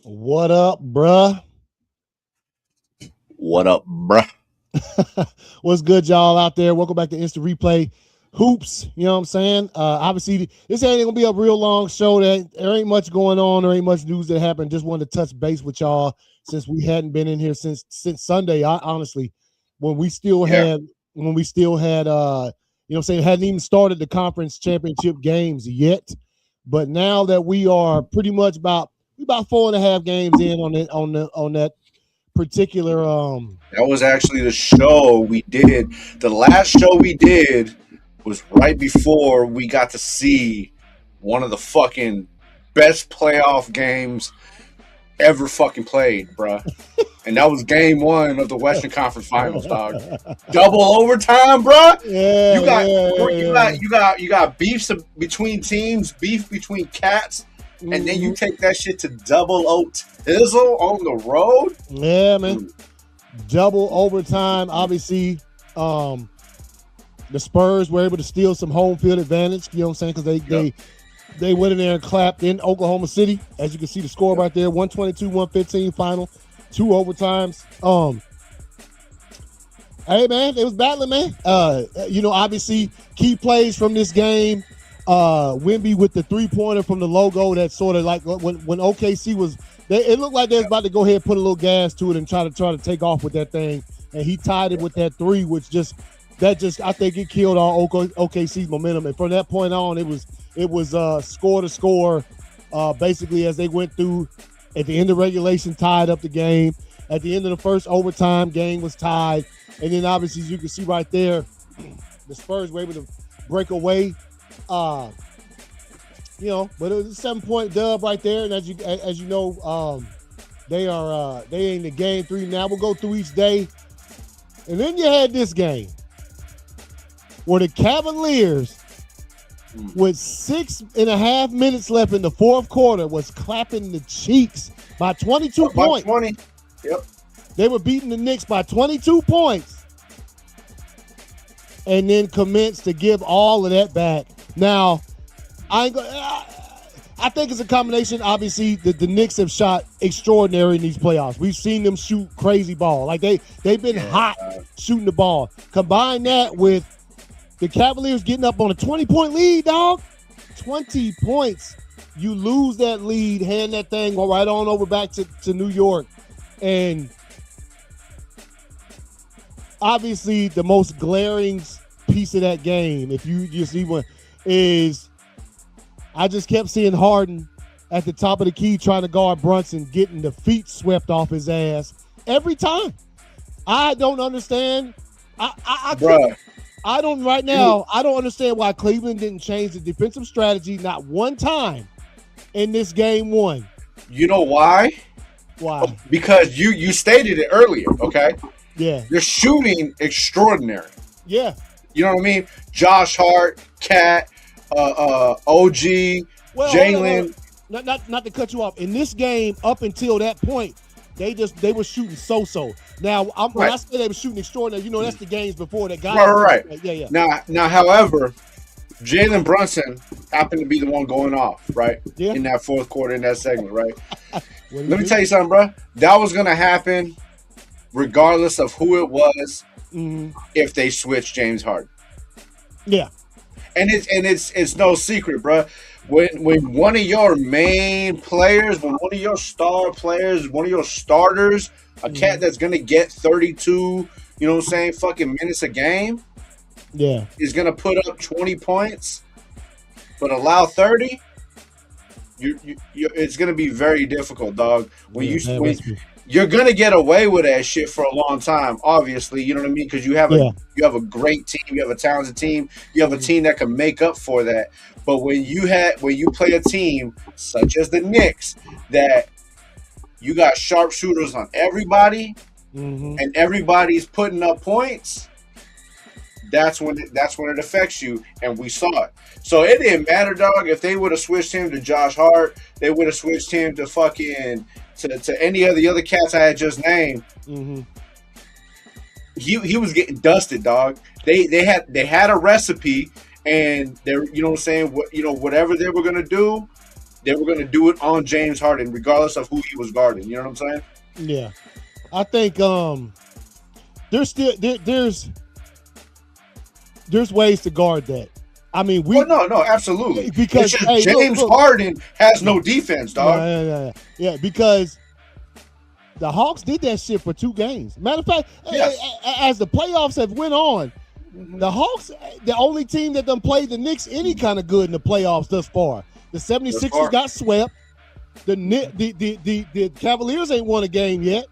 What up, bruh? What up, bruh? What's good, y'all out there? Welcome back to Instant Replay Hoops. You know what I'm saying? Obviously, this ain't gonna be a real long show. There ain't much going on. There ain't much news that happened. Just wanted to touch base with y'all since we hadn't been in here since Sunday. Honestly, when we still had you know what I'm saying, hadn't even started the conference championship games yet. But now that we are pretty much about 4.5 games in on that particular That was actually the show we did. The last show we did was right before we got to see one of the fucking best playoff games ever fucking played, bruh. And that was game one of the Western Conference Finals, dog. Double overtime, bruh. Yeah, You got beefs between teams, beef between cats, and then you take that shit to double Tizzle on the road. Yeah, man. Double overtime. Obviously, the Spurs were able to steal some home field advantage. You know what I'm saying? Because they went in there and clapped in Oklahoma City. As you can see, the score right there: 122-115 final, 2 overtimes. Hey man, it was battling, man. Obviously, key plays from this game. Wemby with the 3-pointer from the logo. That sort of like when OKC was. It looked like they was about to go ahead and put a little gas to it and try to take off with that thing, and he tied it with that 3, which I think it killed all OKC's momentum. And from that point on, it was score to score, basically as they went through. At the end of regulation, tied up the game. At the end of the first overtime, game was tied, and then obviously as you can see right there, the Spurs were able to break away. But it was a 7-point dub right there, and as you know, they in the game 3 now. We'll go through each day, and then you had this game where the Cavaliers, with 6.5 minutes left in the fourth quarter, was clapping the cheeks by 22 points. 20. Yep. They were beating the Knicks by 22 points, and then commenced to give all of that back. Now, I think it's a combination. Obviously, the Knicks have shot extraordinary in these playoffs. We've seen them shoot crazy ball. Like they've been hot shooting the ball. Combine that with the Cavaliers getting up on a 20-point lead, dog. 20 points. You lose that lead, hand that thing right on over back to New York. And obviously the most glaring piece of that game, if you just even, is I just kept seeing Harden at the top of the key trying to guard Brunson, getting the feet swept off his ass every time. I don't understand. I don't right now. I don't understand why Cleveland didn't change the defensive strategy not one time in this game 1. You know why? Why? Because you stated it earlier, okay? Yeah. You're shooting extraordinary. Yeah. You know what I mean? Josh Hart, Cat, OG, Jalen. Not to cut you off. In this game, up until that point, they were shooting so. Now, when I say they were shooting extraordinary, that's the games before that guy. Right. Yeah. Now, however, Jalen Brunson happened to be the one going off, right? Yeah. In that fourth quarter, in that segment, right? Let me tell you something, bro. That was going to happen regardless of who it was if they switched James Harden. Yeah. And it's no secret, bro. When one of your main players, when one of your star players, one of your starters, a cat that's gonna get 32, fucking minutes a game, is gonna put up 20 points, but allow 30, it's gonna be very difficult, dog. You're gonna get away with that shit for a long time, obviously. You know what I mean? Because you have a great team, you have a talented team, you have a team that can make up for that. But when you play a team such as the Knicks, that you got sharpshooters on everybody, and everybody's putting up points, that's when it affects you, and we saw it. So it didn't matter, dog. If they would have switched him to Josh Hart, they would have switched him to fucking to any of the other cats I had just named. He was getting dusted, dog. They had a recipe, and they're whatever they were gonna do, they were going to do it on James Harden, regardless of who he was guarding. You know what I'm saying? Yeah, I think there's still there's ways to guard that. I mean, no, absolutely. Because it's just James Harden has no defense, dog. Yeah, because the Hawks did that shit for 2 games. Matter of fact, as the playoffs have went on, the Hawks, the only team that done played the Knicks any kind of good in the playoffs thus far. The 76ers got swept. The Cavaliers ain't won a game yet.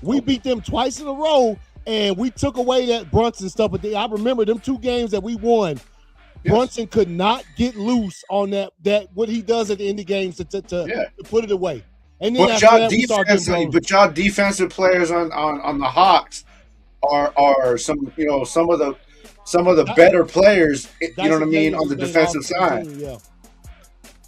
We beat them twice in a row, and we took away that Brunson stuff. But I remember them 2 games that we won. Yes. Brunson could not get loose on that what he does at the end of games to put it away. And then y'all defensive players on the Hawks are some of the better players. You know what I mean, on the defensive side. Yeah.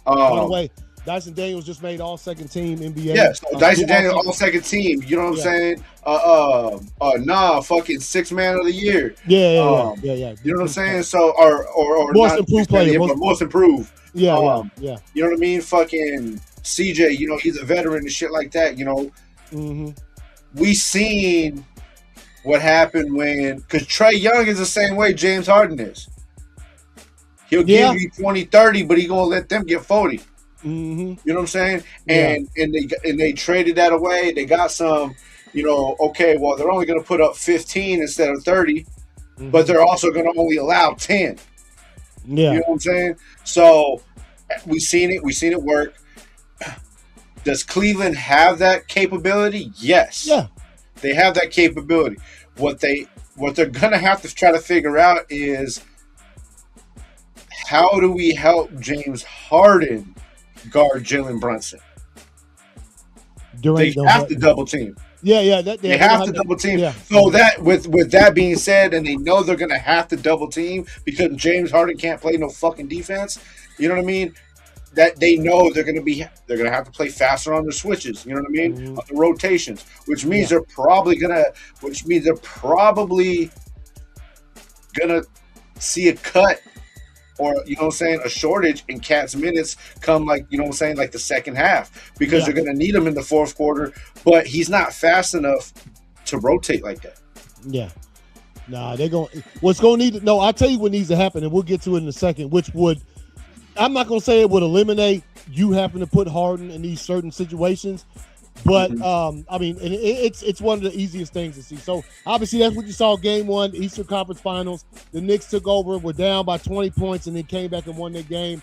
By the way, Dyson Daniels just made all second team NBA. Yeah, so Dyson Daniels all second team. You know what I'm saying? Fucking 6th man of the year. Yeah. You know what I'm saying? So or most improved player, most improved. Yeah. You know what I mean? Fucking CJ. You know, he's a veteran and shit like that. You know, we seen what happened because Trae Young is the same way James Harden is. He'll give you 20, 30, but he's gonna let them get 40. You know what I'm saying? And they traded that away. They got some, okay, well, they're only going to put up 15 instead of 30, but they're also going to only allow 10. Yeah. You know what I'm saying? So we've seen it work. Does Cleveland have that capability? Yes. Yeah. They have that capability. What they're going to have to try to figure out is, how do we help James Harden guard Jalen Brunson? They have to double team. Yeah. They have to double team. Yeah. So that with that being said, and they know they're gonna have to double team because James Harden can't play no fucking defense. You know what I mean? That they know they're gonna have to play faster on the switches. You know what I mean? On the rotations, which means they're probably gonna see a cut. Or, you know what I'm saying, a shortage in Cat's minutes come, like, you know what I'm saying, like the second half, because they're going to need him in the fourth quarter, but he's not fast enough to rotate like that. Yeah. Nah, what's going to need I'll tell you what needs to happen, and we'll get to it in a second, I'm not going to say it would eliminate you having to put Harden in these certain situations, but, I mean, it's one of the easiest things to see. So, obviously, that's what you saw game 1, Eastern Conference Finals. The Knicks took over, were down by 20 points, and then came back and won their game.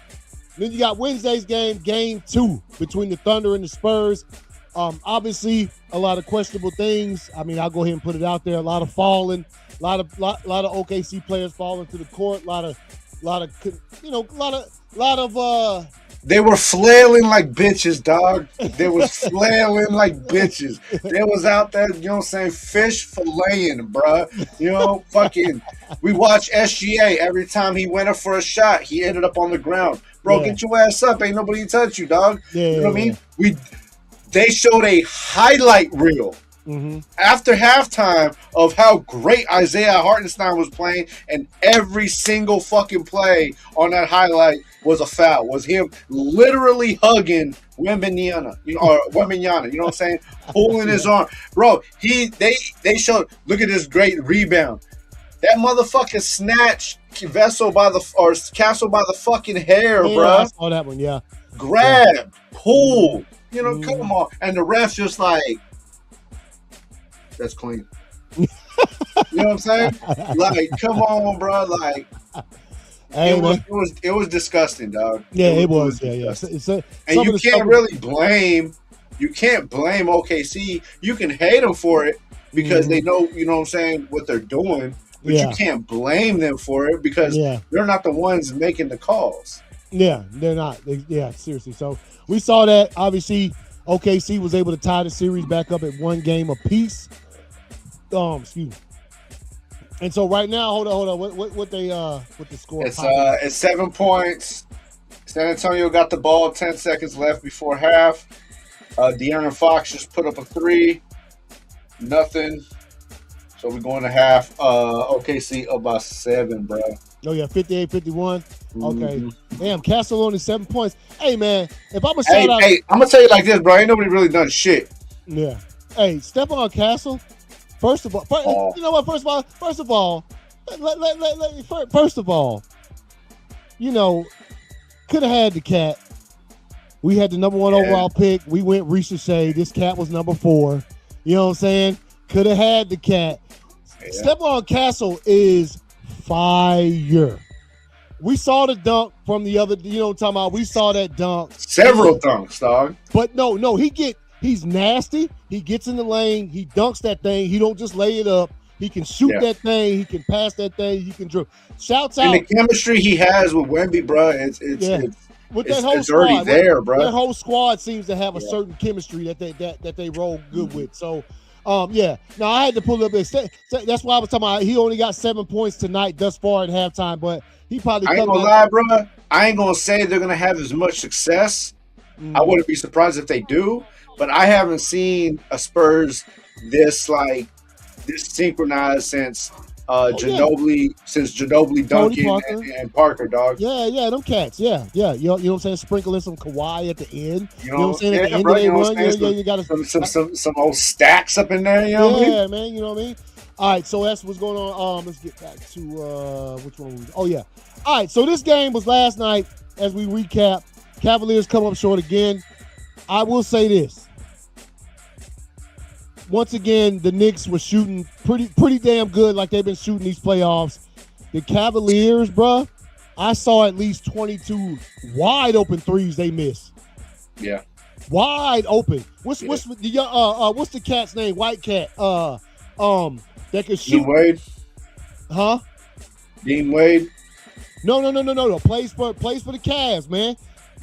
Then you got Wednesday's game 2, between the Thunder and the Spurs. Obviously, a lot of questionable things. I mean, I'll go ahead and put it out there. A lot of falling, a lot of OKC players falling to the court. A lot of They were flailing like bitches, dog. They was flailing like bitches. They was out there, you know what I'm saying, fish filleting, bruh. You know, fucking, we watch SGA. Every time he went up for a shot, he ended up on the ground. Bro, get your ass up. Ain't nobody touch you, dog. You know what I mean? They showed a highlight reel after halftime of how great Isaiah Hartenstein was playing, and every single fucking play on that highlight was a foul. Was him literally hugging Wembanyama, you know what I'm saying? Pulling his arm. Bro, they showed, look at this great rebound. That motherfucker snatched Castle by the fucking hair, bro. I saw that one, yeah. Grabbed, pulled, come on. And the ref's just like, that's clean. You know what I'm saying? Like, come on, bro. Like, it was disgusting, dog. Yeah, it was. Yeah. And you can't really blame OKC. You can hate them for it because they know, you know what I'm saying, what they're doing. But you can't blame them for it because they're not the ones making the calls. Yeah, they're not. Seriously. So we saw that. Obviously, OKC was able to tie the series back up at 1 game apiece. Excuse me. And so right now, hold on. What the score? It's 7 points. San Antonio got the ball, 10 seconds left before half. De'Aaron Fox just put up a 3. Nothing. So we're going to half. OKC up by 7, bro. Oh yeah, 58-51. Okay. Mm-hmm. Damn, Castle only 7 points. Hey, man, if I'm a shout out. Hey, I'm gonna tell you like this, bro. Ain't nobody really done shit. Yeah. Hey, Stephon Castle. First of all, you know what? First of all, first of all, you know, could have had the cat. We had the number 1 overall pick. We went Ricochet. This cat was number 4. You know what I'm saying? Could have had the cat. Yeah. Stephon Castle is fire. We saw the dunk from the other, you know what I'm talking about? We saw that dunk. Several dunks, dog. But no, he's nasty. He gets in the lane. He dunks that thing. He don't just lay it up. He can shoot that thing. He can pass that thing. He can dribble. Shouts out. And the chemistry he has with Wemby, bro, it's already there, bro. That whole squad seems to have a certain chemistry that they roll good with. So, Now I had to pull up this. That's why I was talking about. He only got 7 points tonight thus far at halftime, but he probably. I ain't gonna lie, bro. I ain't gonna say they're gonna have as much success. I wouldn't be surprised if they do, but I haven't seen a Spurs this synchronized since Ginobili dunking and Parker, dog. Yeah, them cats. Yeah. You know what I'm saying? Sprinkling some Kawhi at the end. You know what I'm saying? At the end bro, of their run, you got some old stacks up in there. You know what I mean? Man. You know what I mean? All right, so that's what's going on. Let's get back to which one? Oh yeah. All right, so this game was last night. As we recap, Cavaliers come up short again. I will say this. Once again, the Knicks were shooting pretty damn good, like they've been shooting these playoffs. The Cavaliers, bro, I saw at least 22 wide open threes they missed. Yeah, wide open. What's the cat's name? White cat. That can shoot. Dean Wade. Huh? Dean Wade. No. Plays for the Cavs, man.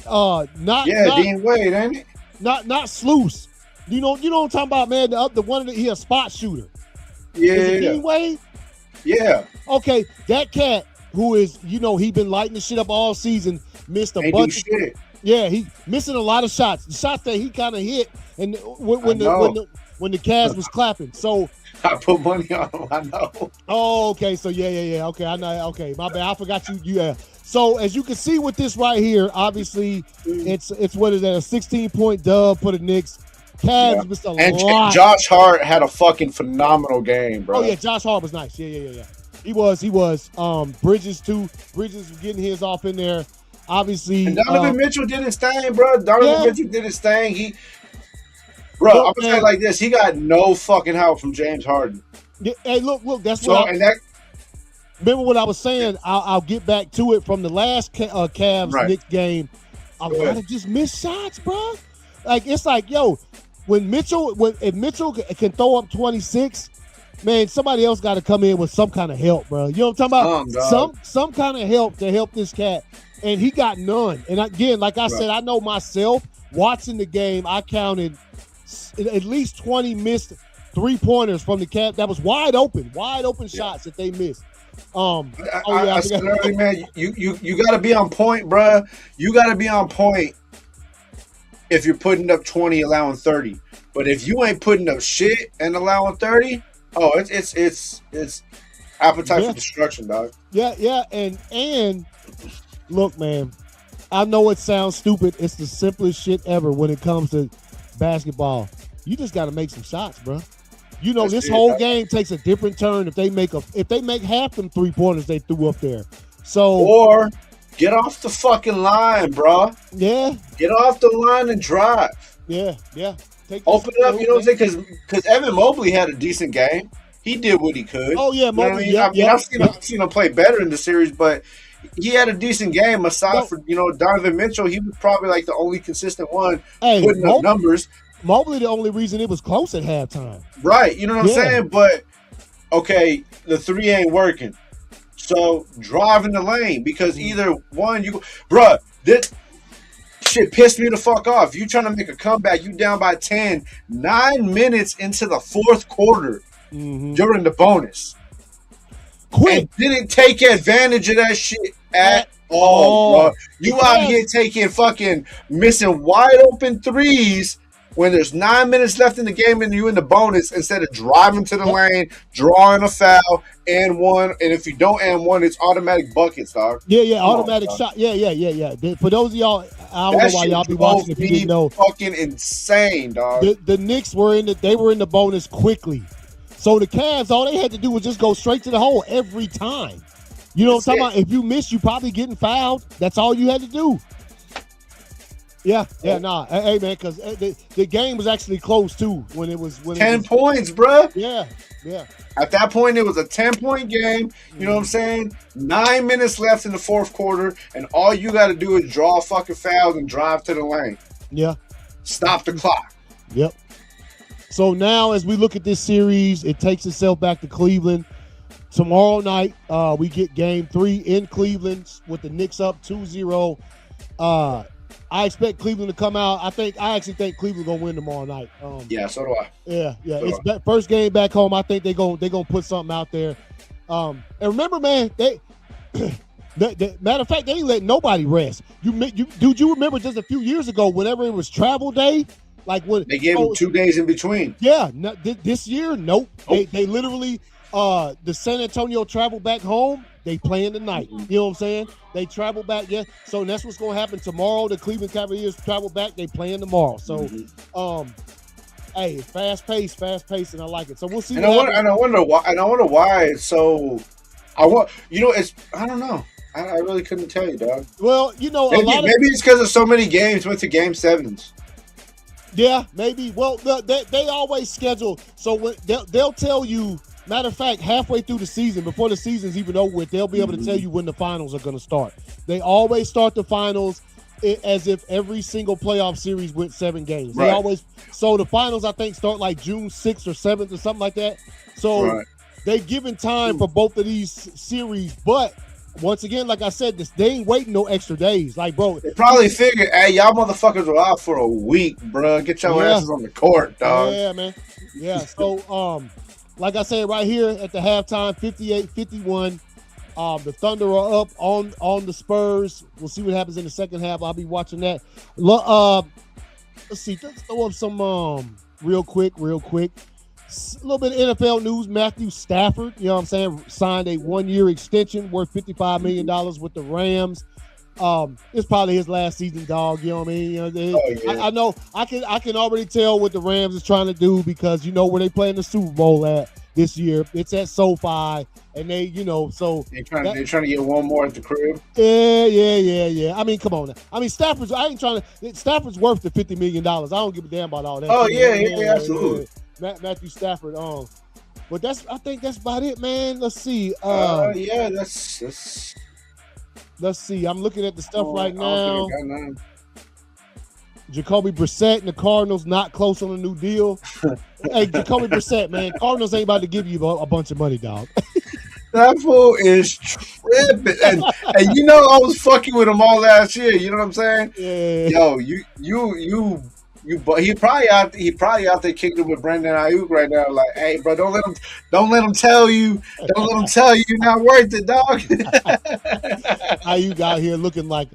Dean Wade, ain't it? Not Sluice. You know what I'm talking about, man. The one he a spot shooter. Yeah. Is it Dean Wade? Yeah. Okay, that cat who is, he been lighting the shit up all season, missed a bunch of shit. Yeah, he missing a lot of shots. The shots that he kind of hit, and when the Cavs was clapping. So I put money on him. I know. Oh, okay. So yeah. Okay, I know. Okay, my bad. I forgot you. Yeah. So as you can see with this right here, obviously it's what is that? A 16-point dub for the Knicks. Cavs missed a lot. Josh Hart had a fucking phenomenal game, bro. Oh yeah, Josh Hart was nice. Yeah. He was. Bridges too. Bridges was getting his off in there. Obviously, and Donovan Mitchell did his thing, bro. Mitchell did his thing. I'm gonna say it like this: he got no fucking help from James Harden. Yeah, hey, look, that's remember what I was saying. I'll get back to it from the last Cavs Knicks game. A lot of just missed shots, bro. Like it's like, yo, if Mitchell can throw up 26, man, somebody else got to come in with some kind of help, bro. You know what I'm talking about? Some kind of help to help this cat, and he got none. And again, like I said, I know myself watching the game, I counted at least 20 missed 3-pointers from the Cavs. That was wide open shots that they missed. I said earlier, man, you got to be on point, bro. You got to be on point if you're putting up 20, allowing 30. But if you ain't putting up shit and allowing 30, it's appetite for destruction, dog. Yeah, and look, man, I know it sounds stupid. It's the simplest shit ever when it comes to basketball. You just got to make some shots, bro. This whole game takes a different turn if they make half them 3-pointers they threw up there. So or get off the fucking line, bro. Yeah. Get off the line and drive. Yeah. Open it up, you know what I'm saying? Because Evan Mobley had a decent game. He did what he could. Oh yeah, Mobley. I've seen him play better in the series, but he had a decent game. Aside from Donovan Mitchell, he was probably like the only consistent one putting up numbers. Mobley, the only reason it was close at halftime. Right, you know what I'm saying? But okay, the 3 ain't working. So drive in the lane because either one, this shit pissed me the fuck off. You trying to make a comeback, you down by 10, 9 minutes into the fourth quarter. You're in the bonus. Quick. And didn't take advantage of that shit at all, bro. You out here taking fucking missing wide open threes when there's 9 minutes left in the game and you're in the bonus, instead of driving to the lane, drawing a foul, and one, and if you don't and one, it's automatic buckets, dog. Yeah, automatic shot. Yeah. For those of y'all, I don't know why y'all be watching if you didn't know. Fucking insane, dog. The Knicks were in the bonus quickly. So the Cavs, all they had to do was just go straight to the hole every time. You know what I'm talking about? If you miss, you probably getting fouled. That's all you had to do. Yeah, Hey, man, because the game was actually close, too, when it was... 10 points, bruh. Yeah. At that point, it was a 10-point game. You know what I'm saying? 9 minutes left in the fourth quarter, and all you got to do is draw a fucking foul and drive to the lane. Yeah. Stop the clock. Yep. So now, as we look at this series, it takes itself back to Cleveland. Tomorrow night, we get Game 3 in Cleveland with the Knicks up 2-0. I expect Cleveland to come out. I actually think Cleveland gonna win tomorrow night. Yeah, so do I. Yeah. It's first game back home. I think they're gonna put something out there. And remember, man, they. Matter of fact, they ain't let nobody rest. You remember just a few years ago, whenever it was travel day? Like when they gave them 2 days in between. Yeah, this year, nope. They literally, the San Antonio travel back home. They playing tonight. Mm-hmm. You know what I'm saying? They travel back. Yeah. So that's what's going to happen tomorrow. The Cleveland Cavaliers travel back. They playing tomorrow. So, hey, fast paced, and I like it. So we'll see. And I wonder why it's so. I don't know. I really couldn't tell you, dog. Well, maybe it's because of so many games went to Game 7s. Yeah, maybe. Well, they always schedule. So when they'll tell you. Matter of fact, halfway through the season, before the season's even over with, they'll be able to tell you when the finals are going to start. They always start the finals as if every single playoff series went 7 games. Right. So the finals, I think, start like June 6th or 7th or something like that. So they're giving time for both of these series, but once again, like I said, they ain't waiting no extra days. Like, bro, they probably figured, hey, y'all motherfuckers are out for a week, bro. Get your asses on the court, dog. Yeah, man. Yeah. So, like I said, right here at the halftime, 58-51. The Thunder are up on the Spurs. We'll see what happens in the second half. I'll be watching that. Let's see. Let's throw up some real quick. A little bit of NFL news. Matthew Stafford, you know what I'm saying, signed a 1-year extension worth $55 million with the Rams. It's probably his last season, dog. You know what I mean? I know. I can already tell what the Rams is trying to do because you know where they playing the Super Bowl at this year. It's at SoFi, and they, so they're trying to get one more at the crib. Yeah. I mean, come on. I mean, Stafford's worth the $50 million. I don't give a damn about all that. Oh yeah, absolutely. Matthew Stafford. But I think that's about it, man. Let's see. Let's see. I'm looking at the stuff right now. Jacoby Brissett and the Cardinals not close on a new deal. Hey, Jacoby Brissett, man. Cardinals ain't about to give you a bunch of money, dog. That fool is tripping. And I was fucking with him all last year. You know what I'm saying? Yeah. Yo, he probably out there kicking it with Brandon Ayuk right now. Like, hey, bro, don't let him tell you you're not worth it, dog. Ayuk out here looking like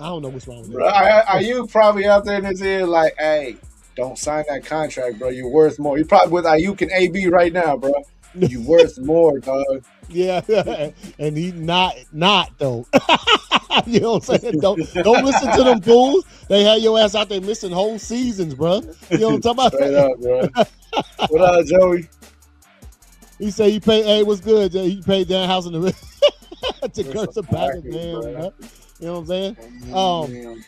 I don't know what's wrong with him. Ayuk probably out there in his ear like, hey, don't sign that contract, bro. You're worth more. You're probably with Ayuk and AB right now, bro. You worth more, dog. Yeah, and he not though. You know what I'm saying? Don't listen to them fools. They had your ass out there missing whole seasons, bro. You know what I'm talking about? Straight up, bro. What up, Joey? He said he paid. Hey, what's good? He paid Dan House in the to curse the Packers, man. You know what I'm saying?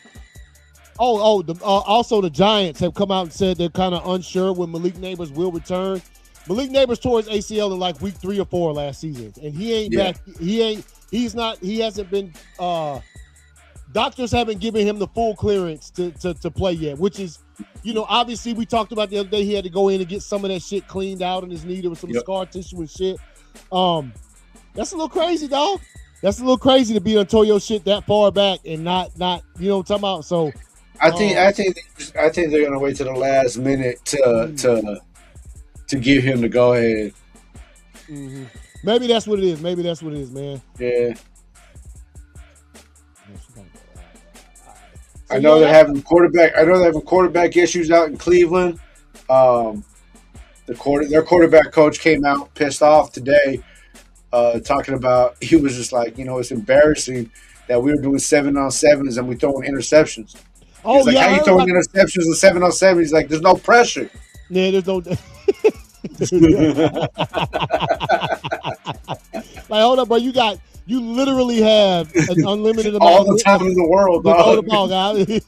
Also the Giants have come out and said they're kind of unsure when Malik Neighbors will return. Malik Neighbors tore his ACL in like week 3 or 4 last season, and he ain't back. He hasn't been. Doctors haven't given him the full clearance to play yet, which is, obviously we talked about the other day. He had to go in and get some of that shit cleaned out in his knee. There was some scar tissue and shit. That's a little crazy, dog. That's a little crazy to be on your shit that far back and not you know what I'm talking about. So I think they're gonna wait to the last minute to give him the go ahead. Mm-hmm. Maybe that's what it is. Man. Yeah. So, I know they're having quarterback issues out in Cleveland. Their quarterback coach came out pissed off today, talking about he was just like, it's embarrassing that we were doing 7-on-7s and we throwing interceptions. He's like, how you throwing interceptions with 7-on-7? He's like, there's no pressure. Yeah, there's no. Like, hold up, bro. You literally have an unlimited amount all the time in the world, dog. The ball, guys.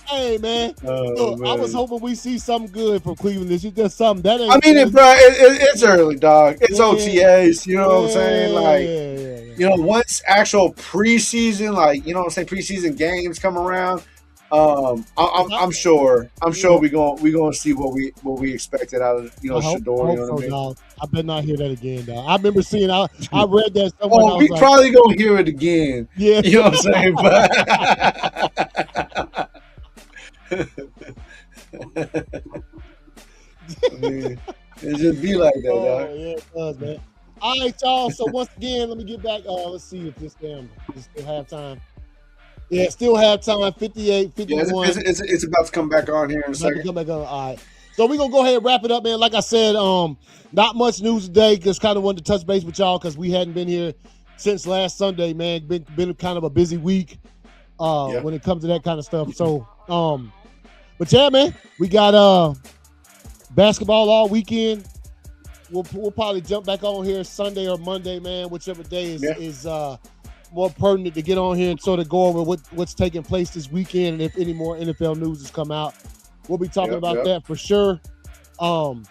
Hey, man. Look, man. I was hoping we see something good from Cleveland. This is just something that ain't. I mean, bro, it's early, dog. It's OTAs. You know what I'm saying? Like, once actual preseason, preseason games come around. I'm sure we gonna see what we expected out of Shador. You know what I mean? Dog. I better not hear that again, dog. I remember seeing. I read that somewhere. Oh, we probably gonna hear it again. Yeah, you know what I'm saying? But I mean, it just be like that, dog. Yeah, it does, man. All right, y'all. So once again, let me get back. Let's see if this still halftime. Yeah, still halftime, 58, 51. Yeah, it's about to come back on here in a second. Come back on. All right. So we're going to go ahead and wrap it up, man. Like I said, not much news today because kind of wanted to touch base with y'all because we hadn't been here since last Sunday, man. Been kind of a busy week when it comes to that kind of stuff. So, but yeah, man, we got basketball all weekend. We'll probably jump back on here Sunday or Monday, man, whichever day is more pertinent to get on here and sort of go over what's taking place this weekend, and if any more NFL news has come out, we'll be talking about that for sure. Also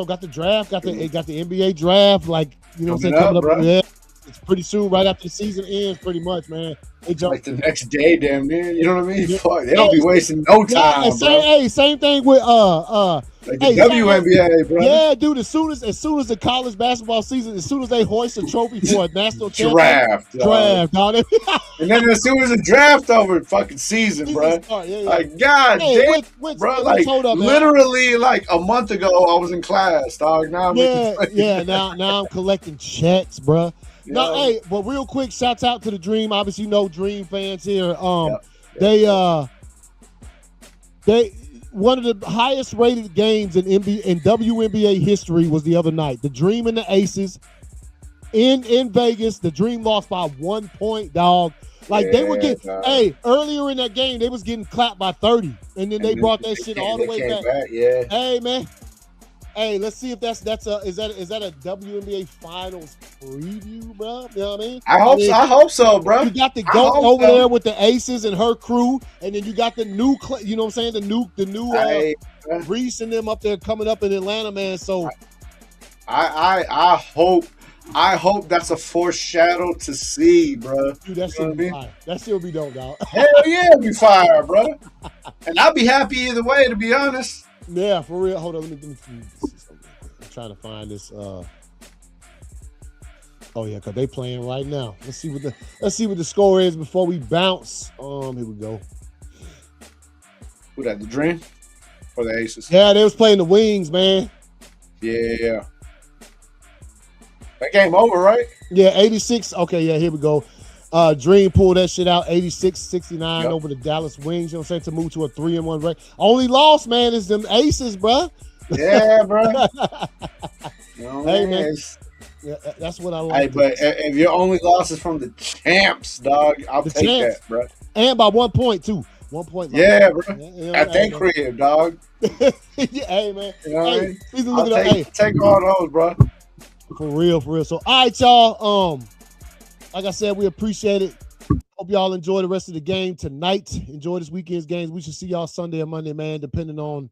got the draft, got the NBA draft, like coming up. Yeah, it's pretty soon, right after the season ends, pretty much, man. They jump like the next day, damn near. You know what I mean? Fuck, they don't be wasting no time. Same thing with like the WNBA, bro. Yeah, dude. As soon as the college basketball season, as soon as they hoist a trophy for a national draft, dog. And then as soon as the draft over, fucking season, bro. Like, god damn, bro. Like, hold up, literally, like a month ago, I was in class, dog. Now now I'm collecting checks, bro. No, hey, but real quick, shouts out to the Dream. Obviously, Dream fans here. They one of the highest rated games in WNBA history was the other night. The Dream and the Aces in Vegas. The Dream lost by 1 point, dog. Like they were getting, earlier in that game, they was getting clapped by 30, and then they brought that shit all the way back. Hey, man. Hey, let's see if is that a WNBA Finals preview, bro? You know what I mean? I hope so, bro. You got the GOAT over there with the Aces and her crew, and then you got the new, you know what I'm saying? The new Reese and them up there coming up in Atlanta, man. So I hope that's a foreshadow to see, bro. Dude, that shit be fire. That shit be dope, dog. Hell yeah, it'll be fire, bro. And I'll be happy either way, to be honest. Yeah, for real. Hold on, let me I'm trying to find this. Oh yeah, because they playing right now. Let's see what the score is before we bounce. Here we go. Who that? The Dream or the Aces? Yeah, they was playing the Wings, man. Yeah. That game over, right? Yeah, 86. Okay, yeah, here we go. Dream pulled that shit out, 86-69 over the Dallas Wings, you know what I'm saying, to move to a 3-1 record. Only loss, man, is them Aces, bro. Yeah, bro. Hey, man. Yeah, that's what I like. Hey, but if your only loss is from the champs, dog, I'll take that, bro. And by 1 point, too. 1 point. Yeah, bro. At that crib, dog. Hey, man. You know what I mean? Take all those, bro. For real. So, all right, y'all. Like I said, we appreciate it. Hope y'all enjoy the rest of the game tonight. Enjoy this weekend's games. We should see y'all Sunday or Monday, man, depending on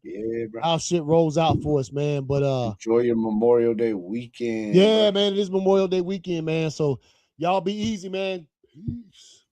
how shit rolls out for us, man. But enjoy your Memorial Day weekend. Yeah, man, it is Memorial Day weekend, man. So y'all be easy, man. Peace.